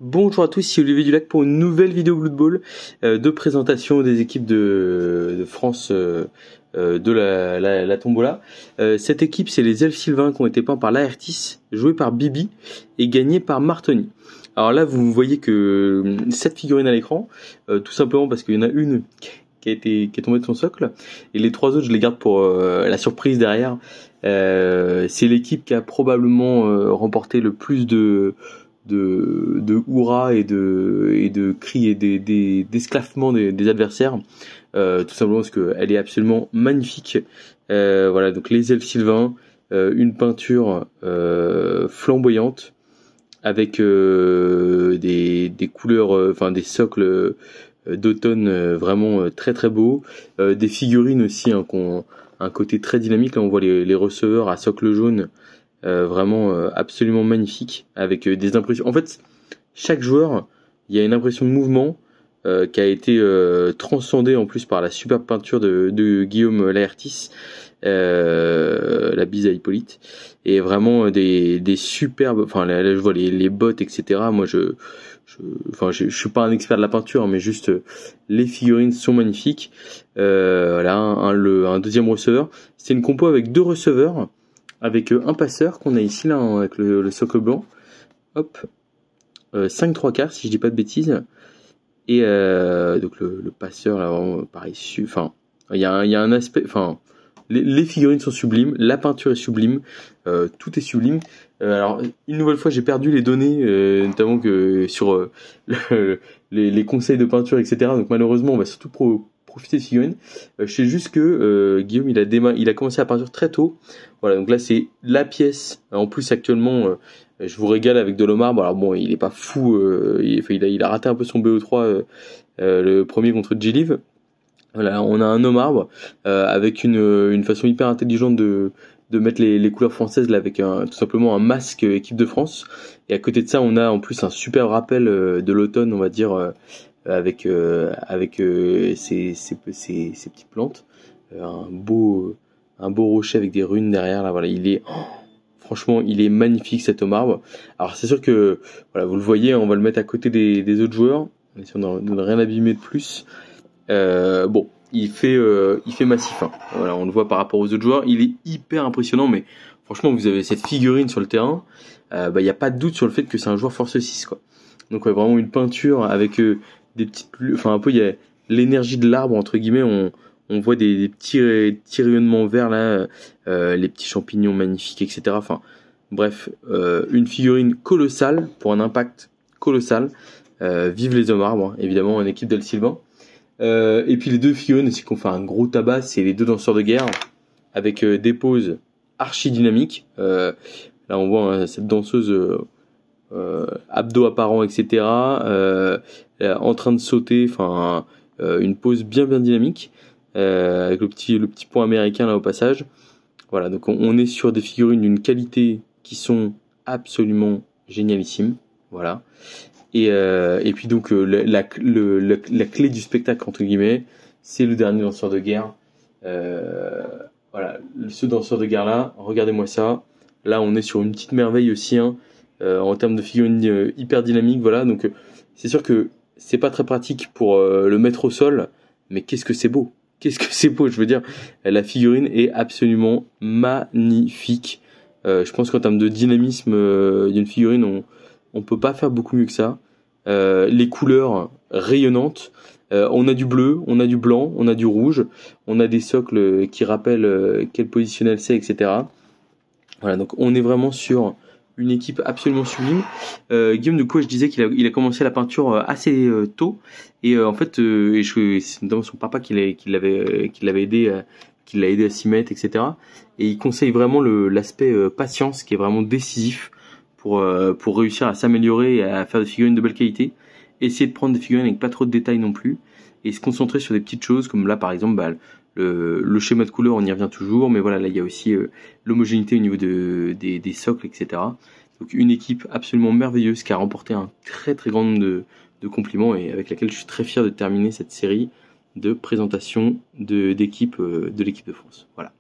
Bonjour à tous, ici Olivier Dulac pour une nouvelle vidéo Blood Bowl de présentation des équipes de France de la Tombola. Cette équipe, c'est les Elfes Sylvains qui ont été peints par Laertis, joués par Bibi et gagnés par Martoni. Alors là, vous voyez que cette figurine à l'écran, tout simplement parce qu'il y en a une qui est tombée de son socle, et les trois autres, je les garde pour la surprise derrière. C'est l'équipe qui a probablement remporté le plus de hurrah et de cris et d'esclaffement des adversaires, tout simplement parce qu'elle est absolument magnifique. Voilà, donc les Elfes Sylvains, une peinture flamboyante avec des couleurs, enfin des socles d'automne vraiment très très beaux, des figurines aussi hein, qui ont un côté très dynamique. Là on voit les receveurs à socle jaune, vraiment absolument magnifique, avec des impressions. En fait, chaque joueur, il y a une impression de mouvement qui a été transcendée en plus par la superbe peinture de Guillaume Laertis, la bise à Hippolyte, et vraiment des superbes. Enfin, là, je vois les bottes, etc. Moi, je suis pas un expert de la peinture, mais juste les figurines sont magnifiques. Voilà, un deuxième receveur. C'est une compo avec deux receveurs, avec un passeur qu'on a ici là avec le socle blanc. Hop, 5-3 quarts si je dis pas de bêtises. Et donc le passeur là vraiment pareil. Enfin, il y a un aspect. Enfin, les figurines sont sublimes, la peinture est sublime, tout est sublime. Alors une nouvelle fois j'ai perdu les données, notamment que sur les conseils de peinture, etc. Donc malheureusement on va surtout profiter de figurines. Je sais juste que Guillaume il a commencé la peinture très tôt. Voilà, donc là c'est la pièce. En plus actuellement je vous régale avec de l'eau marbre. Alors bon, il est pas fou, il a raté un peu son BO3 le premier contre G-Live. Voilà, on a un homme arbre avec une façon hyper intelligente de mettre les couleurs françaises là, avec tout simplement un masque équipe de France. Et à côté de ça, on a en plus un super rappel de l'automne, on va dire, avec ces petites plantes, un beau rocher avec des runes derrière là. Voilà, franchement, il est magnifique cet homme arbre. Alors c'est sûr que voilà, vous le voyez, on va le mettre à côté des autres joueurs, si on ne rien abîmer de plus. Bon, il fait massif. Hein. Voilà, on le voit par rapport aux autres joueurs. Il est hyper impressionnant, mais franchement, vous avez cette figurine sur le terrain. Il n'y a pas de doute sur le fait que c'est un joueur force 6, quoi. Donc ouais, vraiment une peinture avec des petites, enfin un peu il y a l'énergie de l'arbre entre guillemets. On voit des petits rayonnements verts là, les petits champignons magnifiques, etc. Enfin bref, une figurine colossale pour un impact colossal. Vive les hommes arbres, hein, évidemment, en équipe d'El Sylvain. Et puis les deux figurines aussi qu'on fait un gros tabac, c'est les deux danseurs de guerre avec des poses archi dynamiques. Là on voit hein, cette danseuse abdos apparents, etc. En train de sauter, enfin une pose bien dynamique avec le petit point américain là au passage. Voilà, donc on est sur des figurines d'une qualité qui sont absolument génialissimes. Voilà. Et puis donc la clé du spectacle entre guillemets, c'est le dernier danseur de guerre. Voilà, ce danseur de guerre là, regardez-moi ça. Là on est sur une petite merveille aussi hein, en termes de figurine hyper dynamique. Voilà, donc c'est sûr que c'est pas très pratique pour le mettre au sol, mais qu'est-ce que c'est beau. Qu'est-ce que c'est beau, je veux dire, la figurine est absolument magnifique. Je pense qu'en termes de dynamisme d'une figurine, on peut pas faire beaucoup mieux que ça. Les couleurs rayonnantes. On a du bleu, on a du blanc, on a du rouge, on a des socles qui rappellent quel positionnel c'est, etc. Voilà, donc on est vraiment sur une équipe absolument sublime. Guillaume, de quoi je disais qu'il a commencé la peinture assez tôt, et en fait, c'est notamment son papa qui l'avait aidé, qui l'a aidé à s'y mettre, etc. Et il conseille vraiment l'aspect patience qui est vraiment décisif pour réussir à s'améliorer et à faire des figurines de belle qualité. Essayer de prendre des figurines avec pas trop de détails non plus, et se concentrer sur des petites choses comme là par exemple le schéma de couleur, on y revient toujours, mais voilà, là il y a aussi l'homogénéité au niveau des socles, etc. Donc une équipe absolument merveilleuse qui a remporté un très très grand nombre de compliments, et avec laquelle je suis très fier de terminer cette série de présentation d'équipe de l'équipe de France. Voilà,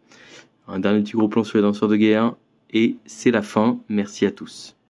un dernier petit gros plan sur les danseurs de guerre, et c'est la fin. Merci à tous.